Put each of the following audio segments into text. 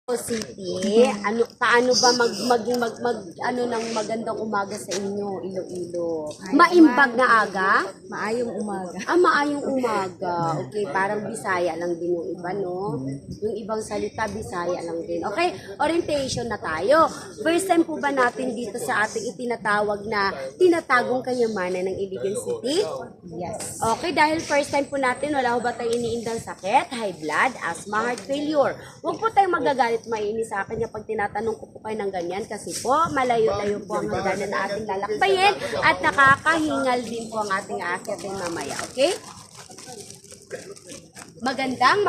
City, paano ba ano ng magandang umaga sa inyo, Iloilo? Maimbag na aga? Maayong umaga. Maayong umaga. Okay, parang Bisaya lang din yung iba, no? Yung ibang salita, Bisaya lang din. Okay, orientation na tayo. First time po ba natin dito sa ating itinatawag na tinatagong kayamanan ng Iligan City? Yes. Okay, dahil first time po natin, wala ho ba tayong iniindang sakit, high blood, asthma, heart failure. Huwag po tayong magagalit mainis sa akin pag tinatanong ko po kayo ng ganyan kasi po malayo-layo po ang hangganan na ating lalakbayin at nakakahingal din po ang ating aakyatin mamaya, okay? Magandang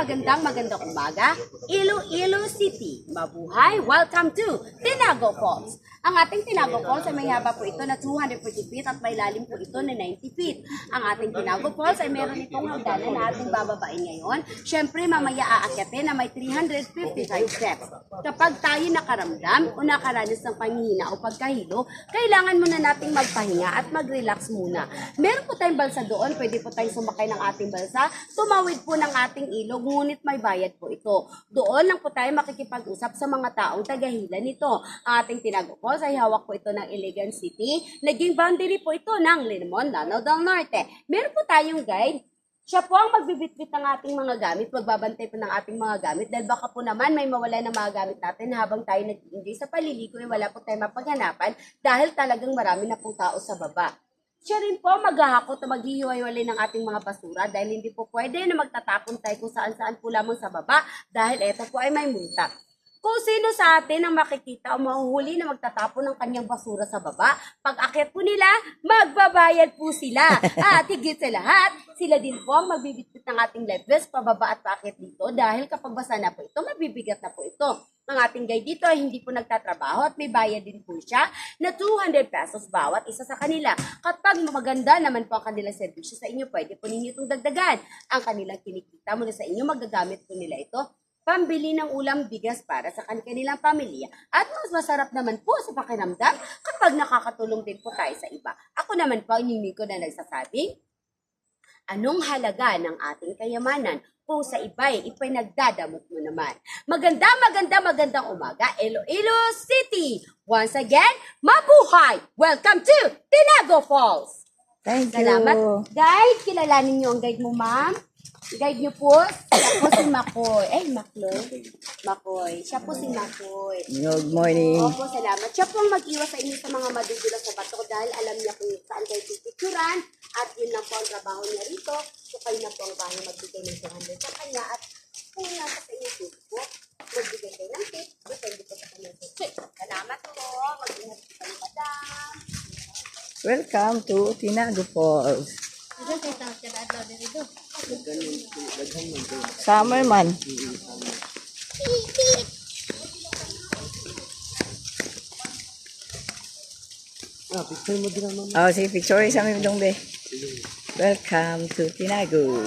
umaga, Iloilo City. Mabuhay! Welcome to Tinago Falls. Ang ating Tinago Falls ay may haba po ito na 240 feet at may lalim po ito na 90 feet. Ang ating Tinago Falls ay meron itong hagdanan na ating bababain ngayon. Siyempre, mamaya aakyatin na may 355 steps. Kapag tayo nakaramdam o nakaranas ng panghihina o pagkahilo, kailangan muna nating magpahinga at mag-relax muna. Meron po tayong balsa doon, pwede po tayong sumakay ng ating balsa, tumawid po ng ating ilog, ngunit may bayad po ito. Doon lang po tayo makikipag-usap sa mga taong tagahila nito. Ang ating Tinago Falls ay hawak po ito ng Iligan City. Naging boundary po ito ng Limon, Lanao del Norte. Meron po tayong guide. Siya po ang magbibitbit ng ating mga gamit, magbabantay po ng ating mga gamit dahil baka po naman may mawala ng mga gamit natin habang tayo nag-enjoy sa paliligo ay wala po tayo mapaghanapan dahil talagang marami na po tao sa baba. Siya rin po maghahakot o maghihiwa-hiwalay ng ating mga basura dahil hindi po pwede na magtatapon tayo kung saan-saan po lamang sa baba dahil ito po ay may multa. Kung sino sa atin ang makikita o mahuhuli na magtatapon ng kanyang basura sa baba, pag akyat po nila, magbabayad po sila. At higit sa lahat, sila din po ang magbibitbit ng ating life vest pababa at paakyat dito dahil kapag basa na po ito, mabibigat na po ito. Ang ating guide dito ay hindi po nagtatrabaho at may bayad din po siya na 200 pesos bawat isa sa kanila. Kapag maganda naman po ang kanilang serbisyo sa inyo, pwede po ninyo itong dagdagan. Ang kanilang kinikita mula sa inyo, magagamit po nila ito pambili ng ulam bigas para sa kanilang pamilya. At mas masarap naman po sa pakiramdam kapag nakakatulong din po tayo sa iba. Ako naman po ang Miko na nagsasabing, anong halaga ng ating kayamanan kung sa iba'y ipinagdadamot mo naman? Magandang umaga, Iloilo City! Once again, mabuhay! Welcome to Tinago Falls! Thank you. Salamat. Guide, kilalanin niyo ang guide mo, ma'am. Guide niyo po, siya po si Makoy. Makoy. Siya po si Makoy. Good morning. Opo, salamat. Siya po ang mag-iwas sa inyo sa mga madudulas sa bato dahil alam niya kung saan kayo pipicturan at yun lang po ang trabaho niya rito. So kayo na po ang bahay magbigay ng 200 sa kanya at kung nasa sa inyo po, magbigay kayo ng tip, depende po sa kanya. Salamat po. Mag-ingat po kayo, madam. Welcome to Tinago Falls. Summer man. Oh, sige, picture sa aming dong be. Welcome to Tinago.